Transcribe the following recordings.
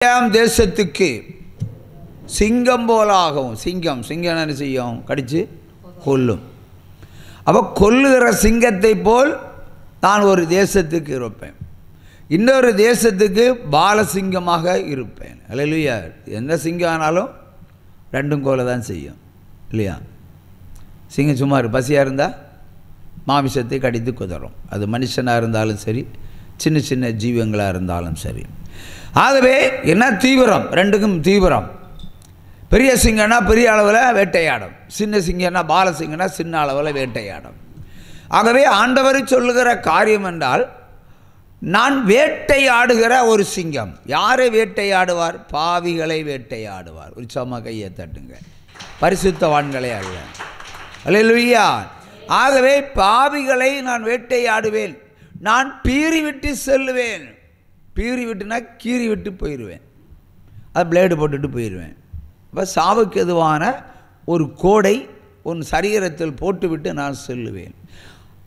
தேசத்துக்கு சிங்கம் போலாகவும் சிங்கம் என்ன செய்யும்? கடிச்சு கொல்லும். அப்போ கொல்லுகிற சிங்கத்தை போல் நான் ஒரு தேசத்துக்கு இருப்பேன், இன்னொரு தேசத்துக்கு பாலசிங்கமாக இருப்பேன். அல்லேலூயா. எந்த சிங்கம் ஆனாலும் ரெண்டும் கோலை தான் செய்யும் இல்லையா? சிங்கம் சும்மா பசியாக இருந்தால் மாமிசத்தை கடித்து குதறும். அது மனுஷனாக இருந்தாலும் சரி, சின்ன சின்ன ஜீவங்களாக இருந்தாலும் சரி. ஆகவே என்ன தீவிரம்? ரெண்டுக்கும் தீவிரம். பெரிய சிங்கம்னா பெரிய அளவில் வேட்டையாடும், சின்ன சிங்கம்னா பாலசிங்கம்னா சின்ன அளவில் வேட்டையாடும். ஆகவே ஆண்டவர் சொல்லுகிற காரியம் என்றால், நான் வேட்டையாடுகிற ஒரு சிங்கம். யாரை வேட்டையாடுவார்? பாவிகளை வேட்டையாடுவார். ஒரு சும்மா கையை தட்டுங்க. பரிசுத்தவான்களே அல்ல. அல்லேலூயா. ஆகவே பாவிகளை நான் வேட்டையாடுவேன். நான் பீறி விட்டு செல்லுவேன். பீறி விட்டுனா கீறி விட்டு போயிடுவேன், அது பிளேடு போட்டுட்டு போயிடுவேன். அப்போ சாவுக்கு எதுவான ஒரு கோடை உன் சரீரத்தில் போட்டுவிட்டு நான் செல்லுவேன்.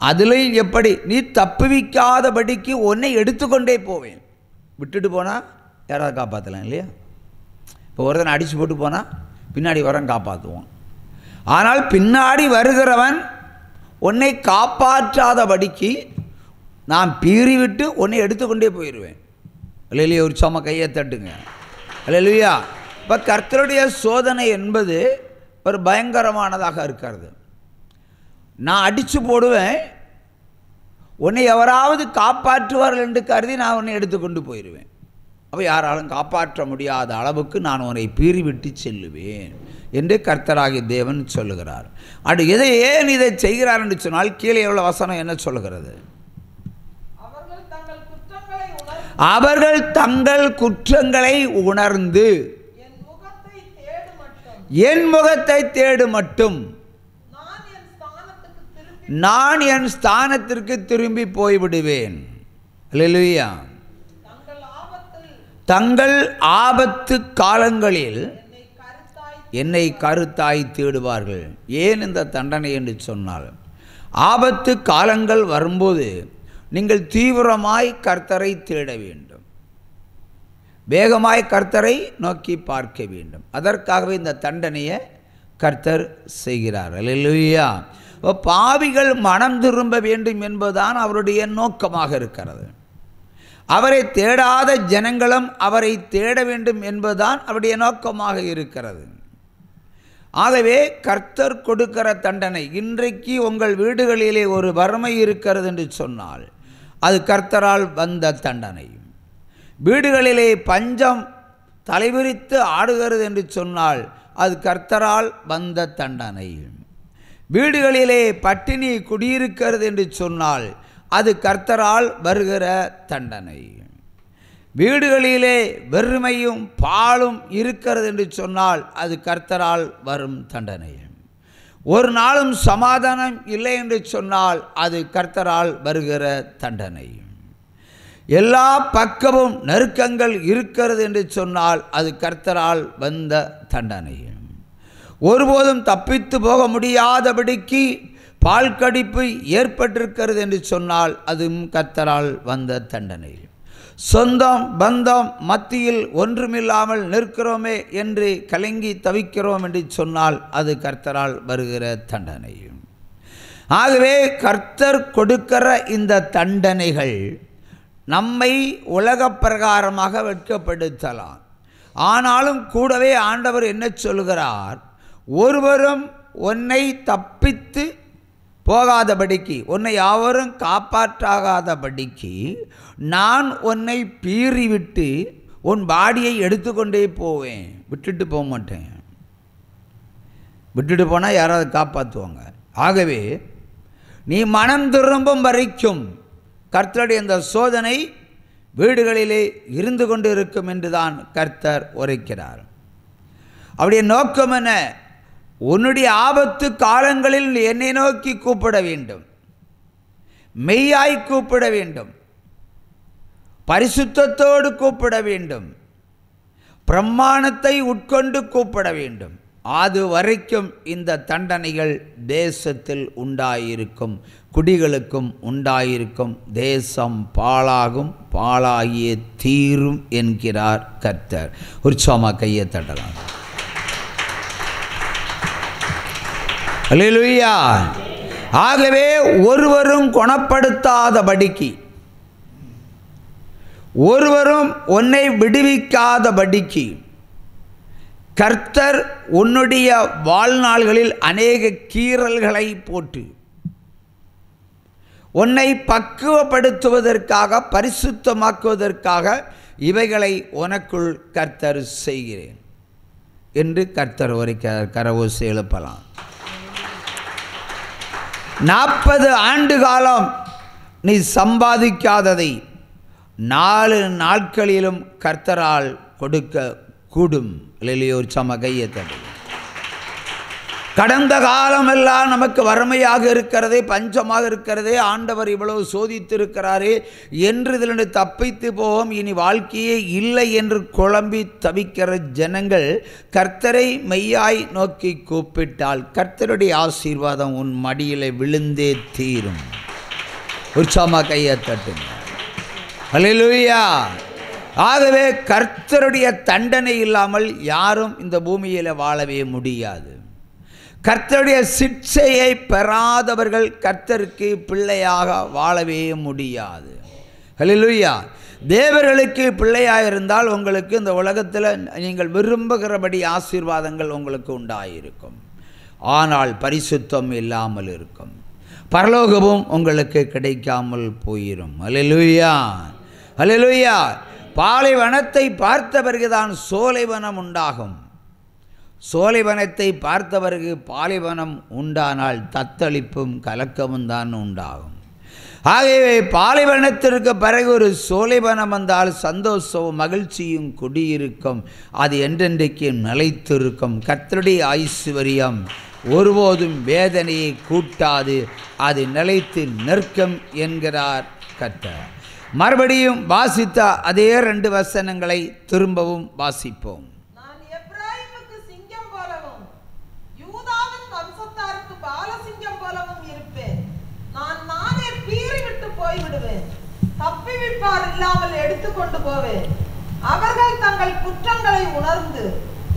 அதில் எப்படி? நீ தப்புவிக்காதபடிக்கு உன்னை எடுத்துக்கொண்டே போவேன். விட்டுட்டு போனால் யாராவது காப்பாற்றலாம் இல்லையா? இப்போ ஒருத்தனை அடித்து போட்டு போனால் பின்னாடி வரன் காப்பாற்றுவோம். ஆனால் பின்னாடி வருகிறவன் உன்னை காப்பாற்றாதபடிக்கு நான் பீறி விட்டு உன்னை எடுத்துக்கொண்டே போயிடுவேன். அல்லேலூயா. ஒரு சும்மா கையை தட்டுங்க. அல்லேலூயா. இப்போ கர்த்தருடைய சோதனை என்பது ஒரு பயங்கரமானதாக இருக்கிறது. நான் அடித்து போடுவேன், உன்னை எவராவது காப்பாற்றுவார்கள் என்று கருதி நான் உன்னை எடுத்துக்கொண்டு போயிடுவேன். அப்போ யாராலும் காப்பாற்ற முடியாத அளவுக்கு நான் உன்னை பீறி விட்டு செல்லுவேன் என்று கர்த்தராகிய தேவன் சொல்லுகிறார். அது ஏன் இதை செய்கிறார் என்று சொன்னால், கீழே உள்ள வசனம் என்ன சொல்லுகிறது? அவர்கள் தங்கள் குற்றங்களை உணர்ந்து என் முகத்தை தேடு மட்டும் நான் என் ஸ்தானத்திற்கு திரும்பி போய்விடுவேன். அல்லேலூயா. தங்கள் ஆபத்து காலங்களில் என்னை கருத்தாய் தேடுவார்கள். ஏன் இந்த தண்டனை என்று சொன்னால், ஆபத்து காலங்கள் வரும்போது நீங்கள் தீவிரமாய் கர்த்தரை தேட வேண்டும், வேகமாய் கர்த்தரை நோக்கி பார்க்க வேண்டும். அதற்காகவே இந்த தண்டனையை கர்த்தர் செய்கிறார். அல்லேலூயா. பாவிகள் மனம் திரும்ப வேண்டும் என்பதுதான் அவருடைய நோக்கமாக இருக்கிறது. அவரை தேடாத ஜனங்களும் அவரை தேட வேண்டும் என்பதுதான் அவருடைய நோக்கமாக இருக்கிறது. ஆகவே கர்த்தர் கொடுக்கிற தண்டனை, இன்றைக்கு உங்கள் வீடுகளிலே ஒரு வறுமை இருக்கிறது என்று சொன்னால் அது கர்த்தரால் வந்த தண்டனை. வீடுகளிலே பஞ்சம் தலைவிரித்து ஆடுகிறது என்று சொன்னால் அது கர்த்தரால் வந்த தண்டனை. வீடுகளிலே பட்டினி குடியிருக்கிறது என்று சொன்னால் அது கர்த்தரால் வருகிற தண்டனை. வீடுகளிலே வெறுமையும் பாலும் இருக்கிறது என்று சொன்னால் அது கர்த்தரால் வரும் தண்டனை. ஒரு நாளும் சமாதானம் இல்லை என்று சொன்னால் அது கர்த்தரால் வருகிற தண்டனை. எல்லா பக்கமும் நெருக்கங்கள் இருக்கிறது என்று சொன்னால் அது கர்த்தரால் வந்த தண்டனை. ஒருபோதும் தப்பித்து போக முடியாதபடிக்கு பால் கடிப்பு ஏற்பட்டிருக்கிறது என்று சொன்னால் அதுவும் கர்த்தரால் வந்த தண்டனை. சொந்தம் பந்தம் மத்தியில் ஒன்றுமில்லாமல் நிற்கிறோமே என்று கலங்கி தவிக்கிறோம் என்று சொன்னால் அது கர்த்தரால் வருகிற தண்டனை. ஆகவே கர்த்தர் கொடுக்கிற இந்த தண்டனைகள் நம்மை உலக பிரகாரமாக வெட்கப்படுத்தலாம். ஆனாலும் கூடவே ஆண்டவர் என்ன சொல்கிறார்? ஒருவரும் உன்னை தப்பித்து போகாதபடிக்கு, உன்னை யாவரும் காப்பாற்றாகாதபடிக்கு நான் உன்னை பீறி விட்டு உன் பாடியை எடுத்துக்கொண்டே போவேன். விட்டுட்டு போக மாட்டேன். விட்டுட்டு போனால் யாராவது காப்பாற்றுவாங்க. ஆகவே நீ மனம் திரும்பும் வரைக்கும் கர்த்தருடைய இந்த சோதனை வீடுகளிலே இருந்து கொண்டு இருக்கும் என்றுதான் கர்த்தர் உரைக்கிறார். அவருடைய நோக்கம் என்ன? உன்னுடைய ஆபத்து காலங்களில் என்னை நோக்கி கூப்பிட வேண்டும், மெய்யாய் கூப்பிட வேண்டும், பரிசுத்தத்தோடு கூப்பிட வேண்டும், பிரமாணத்தை உட்கொண்டு கூப்பிட வேண்டும். அது வரைக்கும் இந்த தண்டனைகள் தேசத்தில் உண்டாயிருக்கும், குடிகளுக்கும் உண்டாயிருக்கும். தேசம் பாழாகும், பாழாகிய தீரும் என்கிறார் கர்த்தர். உற்சாகமாக கையை தட்டலாம். அல்லேலூயா. ஆகவே ஒருவரும் குணப்படுத்தாதபடிக்கு, ஒருவரும் உன்னை விடுவிக்காதபடிக்கு கர்த்தர் உன்னுடைய வாழ்நாள்களில் அநேக கீறல்களை போட்டு உன்னை பக்குவப்படுத்துவதற்காக, பரிசுத்தமாக்குவதற்காக இவைகளை உனக்குள் கர்த்தர் செய்கிறேன் என்று கர்த்தர் ஒரு கரவோசை எழுப்பலாம். 40 ஆண்டு காலம் நீ சம்பாதிக்காததை 4 நாட்களிலும் கர்த்தரால் கொடுக்க கூடும். ஒரு சமகையை தடு. கடந்த காலமெல்லாம் நமக்கு வறுமையாக இருக்கிறதே, பஞ்சமாக இருக்கிறதே, ஆண்டவர் இவ்வளவு சோதித்திருக்கிறாரே என்று இதிலிருந்து தப்பித்து போவோம், இனி வாழ்க்கையே இல்லை என்று குழம்பி தவிக்கிற ஜனங்கள் கர்த்தரை மெய்யாய் நோக்கி கூப்பிட்டால் கர்த்தருடைய ஆசீர்வாதம் உன் மடியில் விழுந்தே தீரும். உற்சாகமாக கையை தட்டுங்க. அல்லேலூயா. ஆகவே கர்த்தருடைய தண்டனை இல்லாமல் யாரும் இந்த பூமியில் வாழவே முடியாது. கர்த்தருடைய சிட்சையை பெறாதவர்கள் கர்த்தருக்கு பிள்ளையாக வாழவே முடியாது. அல்லேலூயா. தேவர்களுக்கு பிள்ளையாக இருந்தால் உங்களுக்கு இந்த உலகத்தில் நீங்கள் விரும்புகிறபடி ஆசீர்வாதங்கள் உங்களுக்கு உண்டாயிருக்கும். ஆனால் பரிசுத்தம் இல்லாமல் இருக்கும், பரலோகமும் உங்களுக்கு கிடைக்காமல் போயிடும். அல்லேலூயா. அல்லேலூயா. பாலைவனத்தை பார்த்த பிறகுதான் சோலைவனம் உண்டாகும். சோலைவனத்தை பார்த்த பிறகு பாலைவனம் உண்டானால் தத்தளிப்பும் கலக்கமும் தான் உண்டாகும். ஆகவே பாலைவனத்திற்கு பிறகு ஒரு சோலைவனம் வந்தால் சந்தோஷமும் மகிழ்ச்சியும் குடியிருக்கும். அது என்றென்றைக்கு நிலைத்திருக்கும். கர்த்தருடைய ஐஸ்வர்யம் ஒருபோதும் வேதனையை கூட்டாது, அது நிலைத்து நிற்கும் என்கிறார் கர்த்தர். மறுபடியும் வாசித்த அதே 2 வசனங்களை திரும்பவும் வாசிப்போம். நான் எப்ராயிமுக்கு சிங்கம் போலவும் யூதாவின் வம்சத்தாருக்கு பாலசிங்கம் போலவும் இருப்பேன். நான் நானே பீறி விட்டு போய்விடுவேன், தப்பிவிப்பார் இல்லாமல் எடுத்துக்கொண்டு போவேன். அவர்கள் தங்கள் குற்றங்களை உணர்ந்து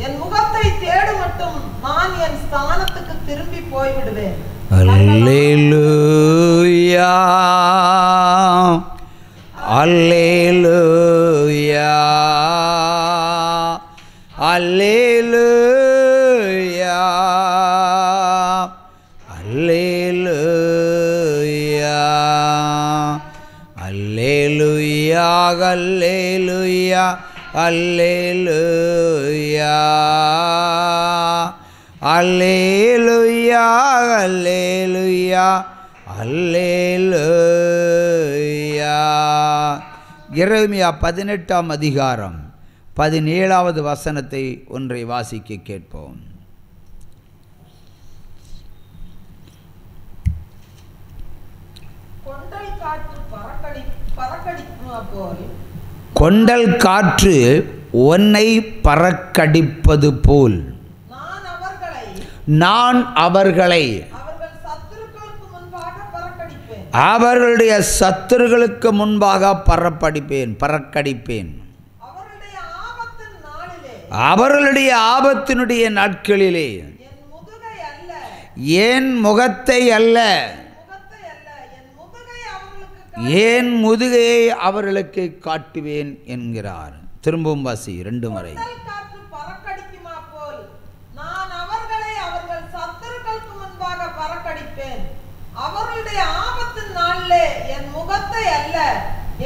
என் முகத்தை தேடு மட்டும் நான் என் ஸ்தானத்துக்கு திரும்பி போய்விடுவேன். அல்லேலூயா. அல்லேலூயா. அல்லேலூயா. அல்லேலூயா. அல்லேலூயா. அல்லேலூயா. அல்லேலூயா. அல்லேலூயா. அல்லேலூயா. அல்லேலூயா. எரேமியா 18ஆம் அதிகாரம் 17வது வசனத்தை ஒன்றை வாசிக்க கேட்போம். கொண்டல் காற்று உன்னை பறக்கடிப்பது போல் நான் அவர்களை அவர்களுடைய சத்துருக்களுக்கு முன்பாக பறக்கடிப்பேன். அவர்களுடைய ஆபத்தினுடைய நாட்களிலே என் முகத்தை அல்ல, என் முதுகையை அவர்களுக்கு காட்டுவேன் என்கிறார். திரும்பவும் வாசி 2 முறை. அவர்களுடைய ஆபத்தின் நாளிலே என் முகத்தை அல்ல,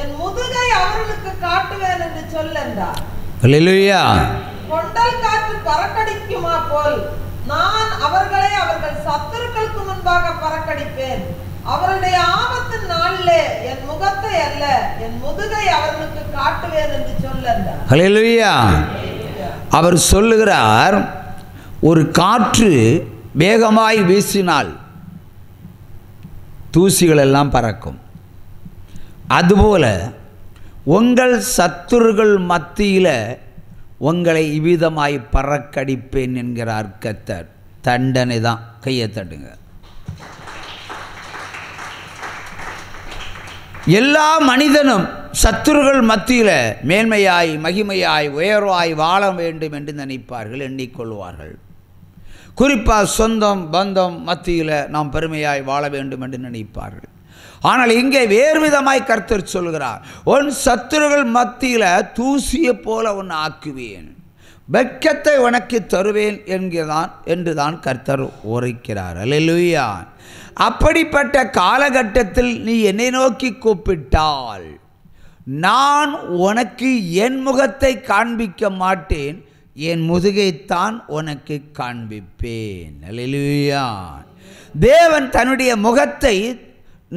என் முதுகை அவர்களுக்கு காட்டுவேன் என்று சொல்லென்றார். அல்லேலூயா. கொண்டல் காற்று பறக்கடிக்குமா போல் நான் அவர்களை அவர்கள் சத்துருக்களுக்கு முன்பாக பறக்கடிப்பேன். அவருடைய ஆபத்தின் நாளிலே என் முகத்தை அல்ல, என் முதுகை அவர்களுக்கு காட்டுவேன் என்று சொல்லென்றார். அல்லேலூயா. அவர் சொல்லுகிறார், ஒரு காற்று வேகமாய் வீசினால் தூசிகள் எல்லாம் பறக்கும். அதுபோல உங்கள் சத்துருகள் மத்தியில் உங்களை இவ்விதமாய் பறக்கடிப்பேன் என்கிறார் கர்த்தர். தண்டனை தான். கையை தட்டுங்க. எல்லா மனிதனும் சத்துருகள் மத்தியில் மேன்மையாய் மகிமையாய் உயர்வாய் வாழ வேண்டும் என்று நினைப்பார்கள், எண்ணிக்கொள்வார்கள். குறிப்பாக சொந்தம் பந்தம் மத்தியில் நாம் பெருமையாய் வாழ வேண்டும் என்று நினைப்பார்கள். ஆனால் இங்கே வேறு விதமாய் கர்த்தர் சொல்கிறார், உன் சத்துருகள் மத்தியில் தூசியை போல உன்னை ஆக்குவேன், வெட்கத்தை உனக்கு தருவேன் என்றுதான் கர்த்தர் உரைக்கிறார். அல்லேலூயா. அப்படிப்பட்ட காலகட்டத்தில் நீ என்னை நோக்கி கூப்பிட்டால் நான் உனக்கு என் முகத்தை காண்பிக்க மாட்டேன், என் முதுகைத்தான் உனக்கு காண்பிப்பேன். அல்லேலூயா. தேவன் தன்னுடைய முகத்தை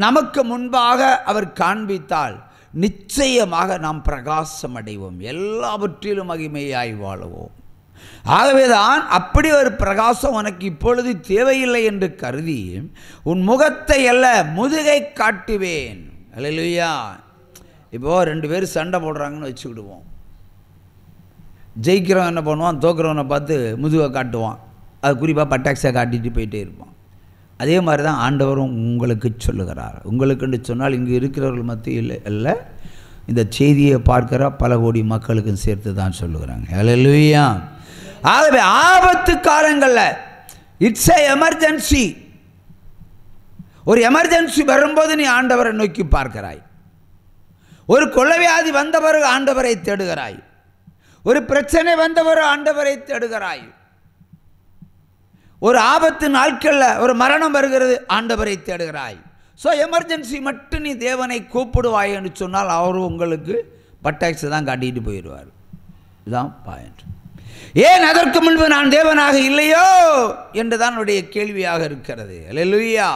நமக்கு முன்பாக அவர் காண்பித்தால் நிச்சயமாக நாம் பிரகாசம் அடைவோம், எல்லாவற்றிலும் மகிமையாய் வாழுவோம். ஆகவேதான் அப்படி ஒரு பிரகாசம் உனக்கு இப்பொழுது தேவையில்லை என்று கருதி உன் முகத்தை அல்ல முதுகை காட்டுவேன். அல்லேலூயா. இப்போது 2 பேர் சண்டை போடுறாங்கன்னு வச்சுக்கிடுவோம். ஜெயிக்கிறவன் என்ன பண்ணுவான், தோக்குறவனை பார்த்து முதுகை காட்டுவான், அது குறிப்பாக பட்டாக்ஸை காட்டிட்டு போயிட்டே இருப்பான். அதே மாதிரி தான் ஆண்டவரும் உங்களுக்கு சொல்லுகிறார். உங்களுக்குன்னு சொன்னால் இங்கு இருக்கிறவர்கள் மத்தியில் அல்ல, இந்த செய்தியை பார்க்கிற பல கோடி மக்களுக்கும் சேர்த்து தான் சொல்லுகிறாங்க. அல்லேலூயா. ஆகவே ஆபத்து காலங்களில் இட்ஸ் எ எமர்ஜென்சி. ஒரு எமர்ஜென்சி வரும்போது நீ ஆண்டவரை நோக்கி பார்க்கிறாய். ஒரு கொள்ளவியாதி வந்த பிறகு ஆண்டவரை தேடுகிறாய். ஒரு பிரச்சனை வந்த பிறகு ஆண்டவரை தேடுகிறாய். ஒரு ஆபத்து நாட்களில் ஒரு மரணம் வருகிறது, ஆண்டவரை தேடுகிறாய். ஸோ எமர்ஜென்சி மட்டும் நீ தேவனை கூப்பிடுவாய் என்று சொன்னால் அவரும் உங்களுக்கு பட்டாக்ஸை தான் காட்டிட்டு போயிடுவார். இதுதான் பாயிண்ட். ஏன் அதற்கு முன்பு நான் தேவனாக இல்லையோ என்றுதான் என்னுடைய கேள்வியாக இருக்கிறது. அல்லேலூயா.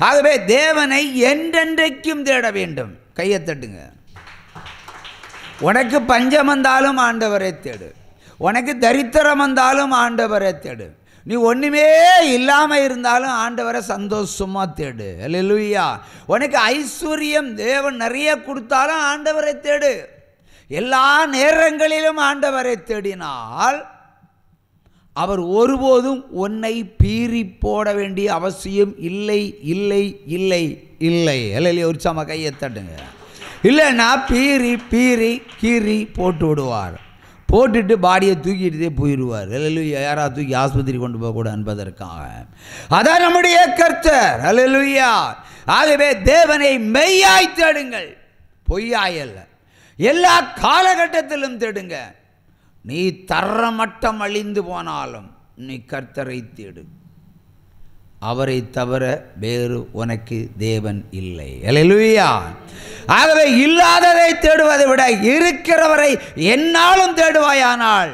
ஆகவே தேவனை என்றென்றைக்கும் தேட வேண்டும். கையை தட்டுங்க. உனக்கு பஞ்சம் வந்தாலும் ஆண்டவரை தேடு, உனக்கு தரித்திரம் வந்தாலும் ஆண்டவரை தேடு, நீ ஒன்றுமே இல்லாமல் இருந்தாலும் ஆண்டவரை சந்தோஷமாக தேடு. அல்லேலூயா. உனக்கு ஐஸ்வர்யம் தேவன் நிறைய கொடுத்தாலும் ஆண்டவரை தேடு. எல்லா நேரங்களிலும் ஆண்டவரை தேடினால் அவர் ஒருபோதும் உன்னை பீறி போட வேண்டிய அவசியம் இல்லை இல்லை இல்லை இல்லை. அல்லேலூயா. உற்சாகமாக கையை தட்டுங்க. இல்லைன்னா பீறி பீறி கீறி போட்டு விடுவார், போட்டுட்டு பாடியை தூக்கிட்டே போயிடுவார். அல்லேலூயா. யாராவது தூக்கி ஆஸ்பத்திரி கொண்டு போகக்கூடாது என்பதற்காக. அதான் நம்முடைய கர்த்தர். அல்லேலூயா. ஆகவே தேவனை மெய்யாய் தேடுங்கள், பொய்யாயல்ல. எல்லா காலகட்டத்திலும் தேடுங்க. நீ தரமட்டம் அழிந்து போனாலும் நீ கர்த்தரை தேடு. அவரை தவிர வேறு உனக்கு தேவன் இல்லை. அல்லேலூயா. ஆகவே இல்லாததை தேடுவதை விட இருக்கிறவரை என்னாலும் தேடுவாயானால்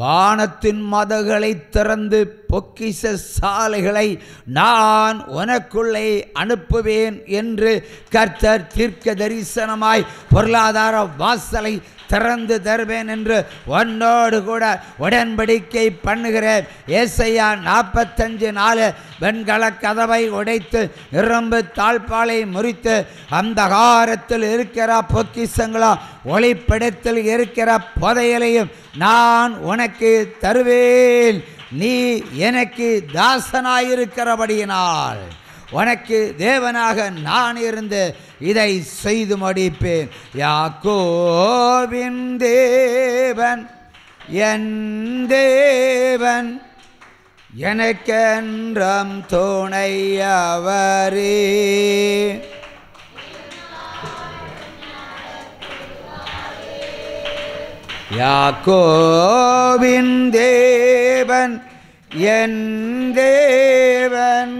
வானத்தின் மதகுகளை திறந்து பொக்கிஷ சாலைகளை நான் உனக்குள்ளே அனுப்புவேன் என்று கர்த்தர் தீர்க்க தரிசனமாய் பொருளாதார வாசலை திறந்து தருவேன் என்று உன்னோடு கூட உடன்படிக்கை பண்ணுகிறேன். ஏசாயா 45:4 வெண்கல கதவை உடைத்து இரும்பு தாழ்பாலை முறித்து அந்தகாரத்தில் இருக்கிற பொக்கிஷங்களும் ஒளிப்படத்தில் இருக்கிற புதையலையும் நான் உனக்கு தருவேன். நீ எனக்கு தாசனாயிருக்கிறபடியினால் உனக்கு தேவனாக நான் இருந்து இதை செய்து முடிப்பேன். யாக்கோபின் தேவன் என் தேவன், எனக்கென்றும் துணையவரே. யாக்கோபின் தேவன் என் தேவன்,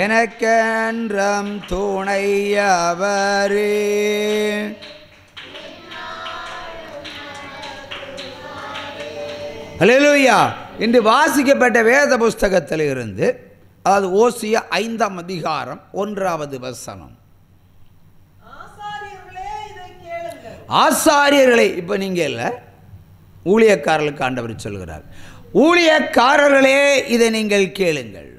எனக்கென்றும் துணையவரே. அல்லேலூயா. இன்று வாசிக்கப்பட்ட வேத புஸ்தகத்தில் இருந்து, அதாவது ஓசியா 5ஆம் அதிகாரம் 1வது வசனம். ஆசாரியர்களை, இப்போ நீங்கள் இல்லை, ஊழியக்காரர்களுக்கு ஆண்டவர் சொல்கிறார், ஊழியக்காரர்களே இதை நீங்கள் கேளுங்கள்.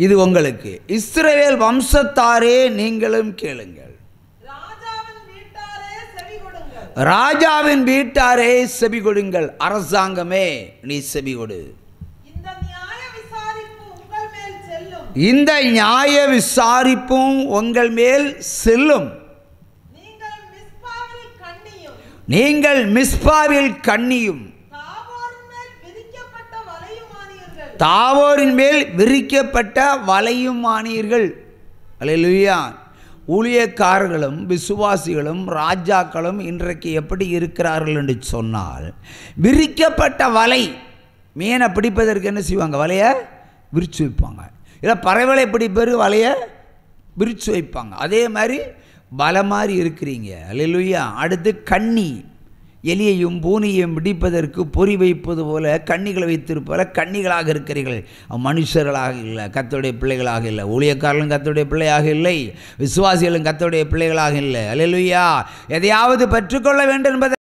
இது உங்களுக்கு. இஸ்ரவேல் வம்சத்தாரே நீங்களும் கேளுங்கள். ராஜாவின் வீட்டாரே செவி கொடுங்கள், அரசாங்கமே நீ செவி கொடு. இந்த நியாய விசாரிப்பு உங்கள் மேல் செல்லும். இந்த நியாய விசாரிப்பும் உங்கள் மேல் செல்லும். நீங்கள் மிஸ்பாவில் கண்ணியும் தாவோரின் மேல் விரிக்கப்பட்ட வலையும் ஆனீர்கள். அல்லேலூயா. ஊழியக்காரர்களும் விசுவாசிகளும் ராஜாக்களும் இன்றைக்கு எப்படி இருக்கிறார்கள் என்று சொன்னால், விரிக்கப்பட்ட வலை. மீனை பிடிப்பதற்கு என்ன செய்வாங்க? வலையை விரித்து வைப்பாங்க. இல்லை பறவைகளை பிடிப்பதற்கு வலையை விரித்து வைப்பாங்க. அதே மாதிரி வலை மாதிரி இருக்கிறீங்க. அல்லேலூயா. அடுத்து கண்ணி, எலியையும் பூனையையும் பிடிப்பதற்கு பொறி வைப்பது போல கண்ணிகளை வைத்திருப்போல கண்ணிகளாக இருக்கிறீர்கள். மனுஷர்களாக இல்லை, கர்த்தருடைய பிள்ளைகளாக இல்லை. ஊழியக்காரர்களும் கர்த்தருடைய பிள்ளையாக இல்லை, விசுவாசிகளும் கர்த்தருடைய பிள்ளைகளாக இல்லை. அல்லேலூயா. எதையாவது பெற்றுக்கொள்ள வேண்டும் என்பதை